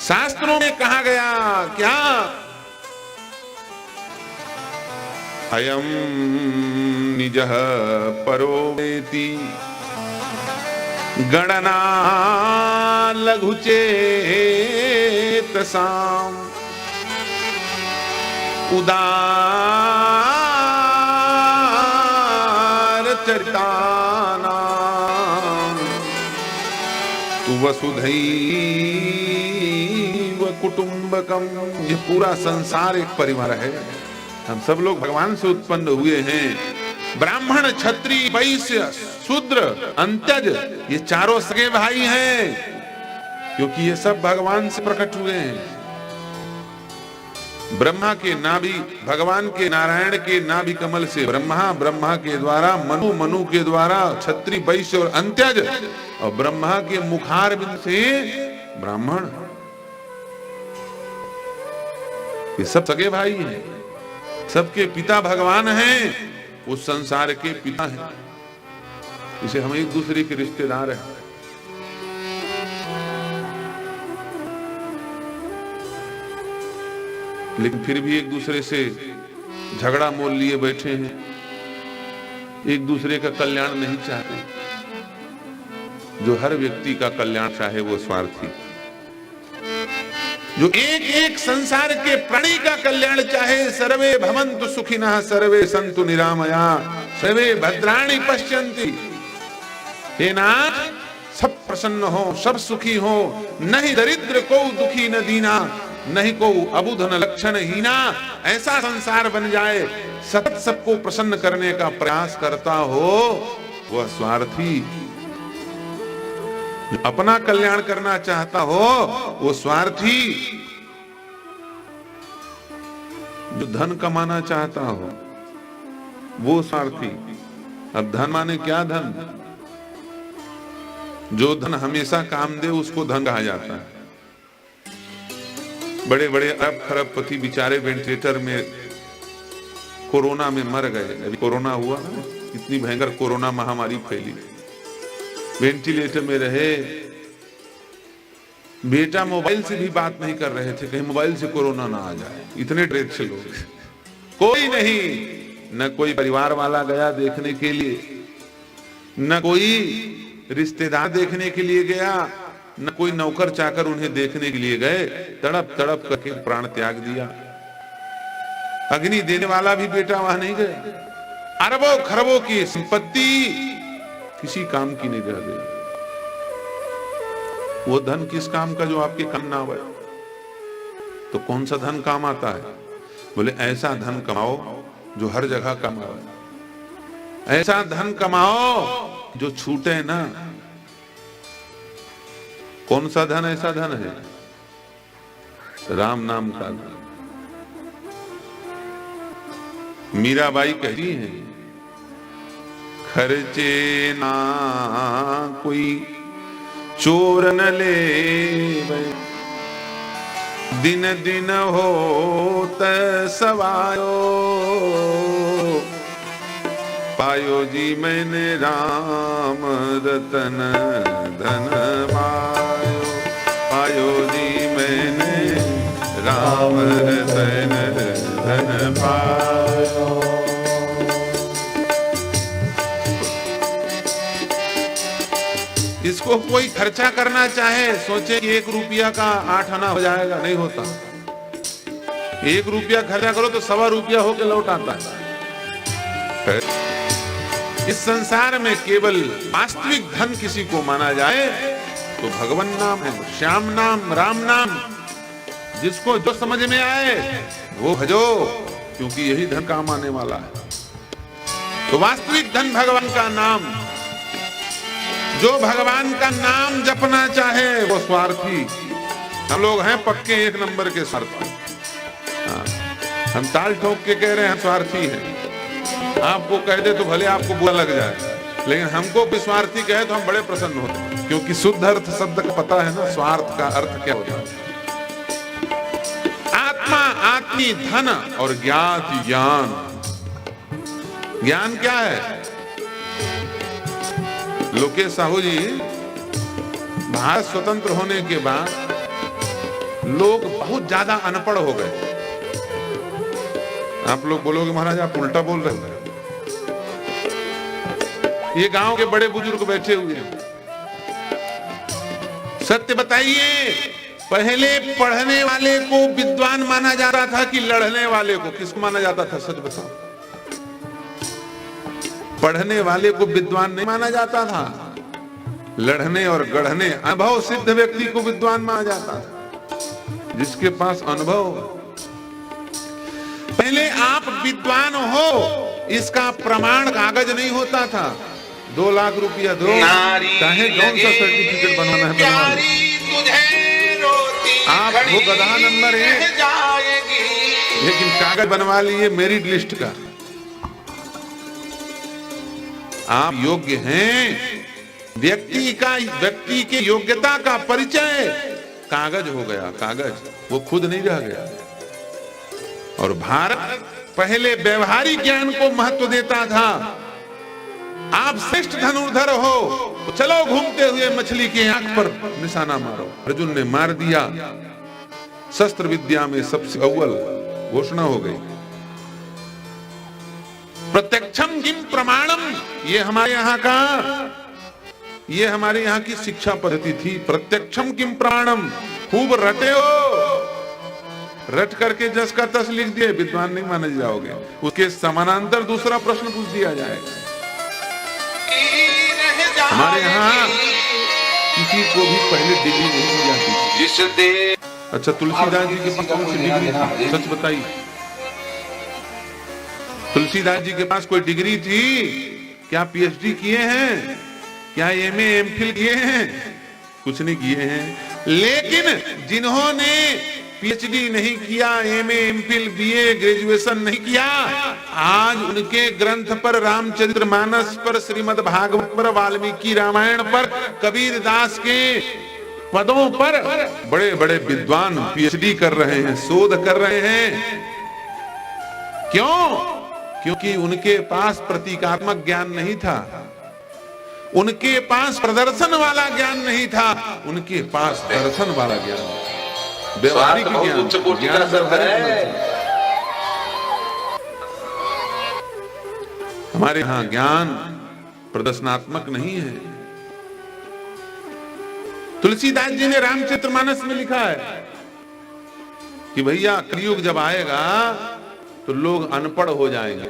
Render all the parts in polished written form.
शास्त्रों में कहा गया क्या? अयम निजः परो वेति गणना लघुचेतसाम् उदार चरितानां तु वसुधैव कुटुंबकम। ये पूरा संसार एक परिवार है। हम सब लोग भगवान से उत्पन्न हुए हैं। ब्राह्मण, क्षत्रिय, वैश्य, शूद्र, अंत्यज, ये चारों सगे भाई हैं, क्योंकि ये सब भगवान से प्रकट हुए हैं। ब्रह्मा के नाभि, भगवान के नारायण के नाभि कमल से ब्रह्मा, ब्रह्मा के द्वारा मनु, मनु के द्वारा क्षत्रिय, वैश्य और अंत्यज, और ब्रह्मा के मुखार बिंद से ब्राह्मण। ये सब सगे भाई हैं, सबके पिता भगवान हैं, उस संसार के पिता हैं। इसे हम एक दूसरे के रिश्तेदार हैं। लेकिन फिर भी एक दूसरे से झगड़ा मोल लिए बैठे हैं, एक दूसरे का कल्याण नहीं चाहते। जो हर व्यक्ति का कल्याण चाहे वो स्वार्थी, जो एक एक संसार के प्राणी का कल्याण चाहे। सर्वे भवन्तु सुखिनः सर्वे सन्तु निरामया सर्वे भद्राणि पश्यन्ति। हे नाथ, सब प्रसन्न हो, सब सुखी हो, नहीं दरिद्र को दुखी न दीना, नहीं को अबुध न लक्षण हीना। ऐसा संसार बन जाए, सतत सबको प्रसन्न करने का प्रयास करता हो वह स्वार्थी। जो अपना कल्याण करना चाहता हो वो स्वार्थी। जो धन कमाना चाहता हो वो स्वार्थी। अब धन माने क्या? धन, जो धन हमेशा काम दे उसको धन कहा जाता है। बड़े बड़े अरब खरबपति बेचारे वेंटिलेटर में कोरोना में मर गए। अभी कोरोना हुआ, इतनी भयंकर कोरोना महामारी फैली, वेंटिलेटर में रहे। बेटा मोबाइल से भी बात नहीं कर रहे थे, कहीं मोबाइल से कोरोना ना आ जाए, इतने डरे थे लोग। कोई नहीं, न कोई परिवार वाला गया देखने के लिए, न कोई रिश्तेदार देखने के लिए गया, न कोई नौकर चाकर उन्हें देखने के लिए गए। तड़प तड़प करके प्राण त्याग दिया। अग्नि देने वाला भी बेटा वहां नहीं गए। अरबों खरबों की संपत्ति किसी काम की नहीं रह गई। वो धन किस काम का जो आपके काम ना आवे? तो कौन सा धन काम आता है? बोले ऐसा धन कमाओ जो हर जगह काम आवे, ऐसा धन कमाओ जो छूटे ना। कौन सा धन ऐसा धन है? राम नाम का धन। मीराबाई कहती हैं, खर्चे ना कोई चोर न ले, दिन दिन होत सवायो, पायो जी मैंने राम रतन धन पायो, पायो जी मैंने राम रतन धन पायो। इसको कोई खर्चा करना चाहे, सोचे कि 1 रुपया का 8 आना हो जाएगा, नहीं होता। 1 रुपया खर्चा करो तो 1.25 रुपया होके लौट आता है। इस संसार में केवल वास्तविक धन किसी को माना जाए तो भगवान नाम है, श्याम नाम, राम नाम। जिसको जो समझ में आए वो भजो, क्योंकि यही धन काम आने वाला है। तो वास्तविक धन भगवान का नाम। जो भगवान का नाम जपना चाहे वो स्वार्थी। हम लोग हैं पक्के 1 नंबर के स्वार्थी। हम ताल ठोक के कह रहे हैं स्वार्थी हैं। आपको कह दे तो भले आपको बुरा लग जाए, लेकिन हमको भी स्वार्थी कहे तो हम बड़े प्रसन्न होते हैं, क्योंकि शुद्ध अर्थ शब्द का पता है ना, स्वार्थ का अर्थ क्या होता है। आत्मा, आत्मी, धन और ज्ञाति, ज्ञान। ज्ञान क्या है? लोकेश साहू जी, भारत स्वतंत्र होने के बाद लोग बहुत ज्यादा अनपढ़ हो गए। आप लोग बोलोगे महाराज आप उल्टा बोल रहे हो। ये गांव के बड़े बुजुर्ग बैठे हुए हैं, सत्य बताइए, पहले पढ़ने वाले को विद्वान माना जाता था कि लड़ने वाले को? किसको माना जाता था, सच बताओ? पढ़ने वाले को विद्वान नहीं माना जाता था, लड़ने और गढ़ने अनुभव सिद्ध व्यक्ति को विद्वान माना जाता था, जिसके पास अनुभव। पहले आप विद्वान हो इसका प्रमाण कागज नहीं होता था। 2 लाख रुपया दो, चाहे कौन सा सर्टिफिकेट बनवाना है बनवा लो, आप वो गधा नंबर है, लेकिन कागज बनवा लिए मेरिट लिस्ट का। आप योग्य हैं, व्यक्ति के योग्यता का परिचय कागज हो गया, कागज, वो खुद नहीं रह गया। और भारत पहले व्यवहारिक ज्ञान को महत्व देता था। आप श्रेष्ठ धनुर्धर हो तो चलो घूमते हुए मछली की आंख पर निशाना मारो। अर्जुन ने मार दिया, शस्त्र विद्या में सबसे अव्वल घोषणा हो गई। प्रत्यक्षम किम प्रमाणम, ये हमारे यहाँ की शिक्षा पद्धति थी। प्रत्यक्षम किम प्रमाणम, खूब रटे हो, रट करके जस का तस लिख दिए, विद्वान नहीं माने जाओगे। उसके समानांतर दूसरा प्रश्न पूछ दिया जाएगा। हमारे यहाँ किसी को भी पहले डिग्री नहीं दी जाती थी। अच्छा, तुलसीदास जी के पास कौन सी डिग्री थी, सच बताइए? तुलसीदास जी के पास कोई डिग्री थी क्या? पीएचडी किए हैं क्या? एमए एमफिल किए हैं? कुछ नहीं किए हैं। लेकिन जिन्होंने पीएचडी नहीं किया, एमए एमफिल बीए ग्रेजुएशन नहीं किया, आज उनके ग्रंथ पर, रामचरितमानस पर, श्रीमद् भागवत पर, वाल्मीकि रामायण पर, कबीर दास के पदों पर बड़े बड़े विद्वान पीएचडी कर रहे हैं, शोध कर रहे हैं। क्यों? क्योंकि उनके पास प्रतीकात्मक ज्ञान नहीं था, उनके पास प्रदर्शन वाला ज्ञान नहीं था, उनके पास दर्शन वाला ज्ञान, व्यवहारिक ज्ञान। हमारे यहां ज्ञान प्रदर्शनात्मक नहीं है। तुलसीदास जी ने रामचरितमानस में लिखा है कि भैया कलयुग जब आएगा तो लोग अनपढ़ हो जाएंगे।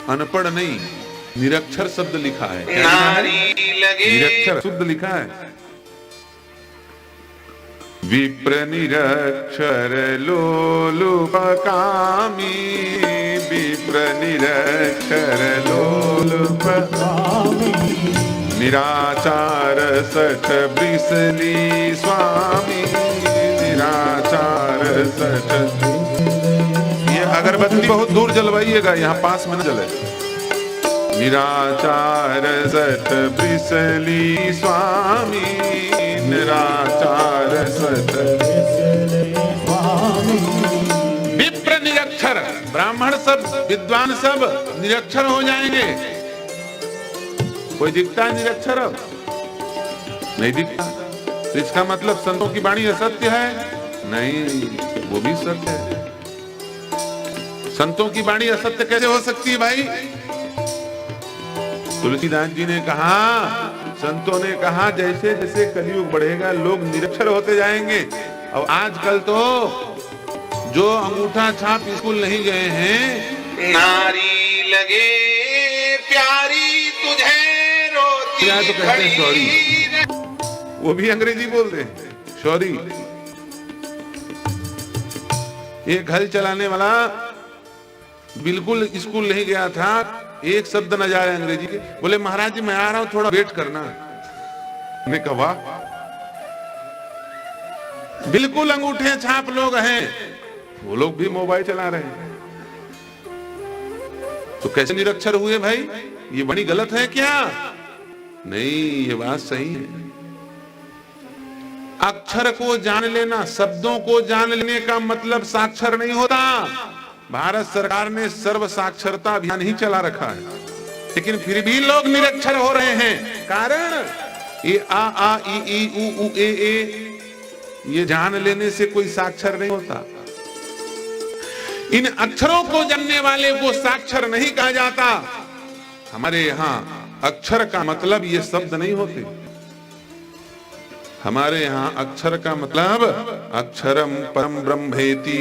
अनपढ़ नहीं, निरक्षर शब्द लिखा है, निरक्षर शुद्ध लिखा है। विप्र निरक्षर लोलुप कामी, विप्र निरक्षर लोलुप कामी, निराचार सठ ब्रिसली स्वामी, निराचार सठ। ये अगरबत्ती बहुत दूर जलवाइएगा, यहाँ पास में न जले। निराचार सठ ब्रिसली स्वामी, निराचार सठ। विप्र निरक्षर, ब्राह्मण सब, विद्वान सब निरक्षर हो जाएंगे। कोई दिखता है निरक्षर? अब नहीं दिखता। तो इसका मतलब संतों की वाणी असत्य है? नहीं, वो भी सत्य है। संतों की वाणी असत्य कैसे हो सकती है भाई? तुलसीदास जी ने कहा, संतों ने कहा, जैसे जैसे कलयुग बढ़ेगा लोग निरक्षर होते जाएंगे। और आजकल तो जो अंगूठा छाप स्कूल नहीं गए हैं, नारी लगे प्यारी तुझे रोती, क्या तो कहते हैं सॉरी, वो भी अंग्रेजी बोलते हैं सॉरी। एक हल चलाने वाला बिल्कुल स्कूल नहीं गया था, एक शब्द न जा रहे अंग्रेजी के, बोले महाराज जी मैं आ रहा हूं, थोड़ा वेट करना। मैं कहा बिल्कुल अंगूठे छाप लोग हैं, वो लोग भी मोबाइल चला रहे हैं। तो कैसे निरक्षर हुए भाई? ये बड़ी गलत है क्या? नहीं, ये बात सही है। अक्षर को जान लेना, शब्दों को जान लेने का मतलब साक्षर नहीं होता। भारत सरकार ने सर्व साक्षरता अभियान ही चला रखा है, लेकिन फिर भी लोग निरक्षर हो रहे हैं। कारण ये आ ई उ ए ये जान लेने से कोई साक्षर नहीं होता। इन अक्षरों को जानने वाले को साक्षर नहीं कहा जाता। हमारे यहां अक्षर का मतलब ये शब्द नहीं होते। हमारे यहां अक्षर का मतलब अक्षरम परम ब्रह्मेति,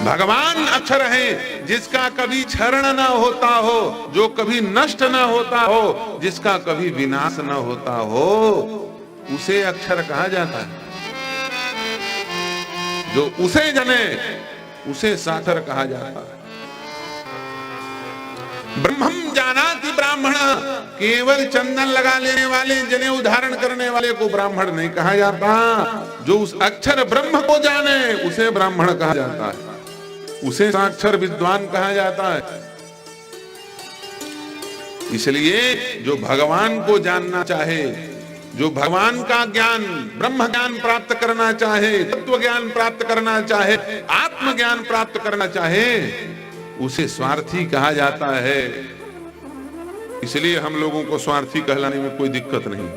भगवान अक्षर है जिसका कभी क्षरण न होता हो, जो कभी नष्ट न होता हो, जिसका कभी विनाश न होता हो, उसे अक्षर कहा जाता है। जो उसे जाने उसे साक्षर कहा जाता है। ब्रह्मम जानाति ब्राह्मण, केवल चंदन लगा लेने वाले, जनेऊ धारण करने वाले को ब्राह्मण नहीं कहा जाता। जो उस अक्षर ब्रह्म को जाने उसे ब्राह्मण कहा जाता है, उसे साक्षर विद्वान कहा जाता है। इसलिए जो भगवान को जानना चाहे, जो भगवान का ज्ञान, ब्रह्म ज्ञान प्राप्त करना चाहे, तत्व ज्ञान प्राप्त करना चाहे, आत्म ज्ञान प्राप्त करना चाहे, उसे स्वार्थी कहा जाता है। इसलिए हम लोगों को स्वार्थी कहलाने में कोई दिक्कत नहीं।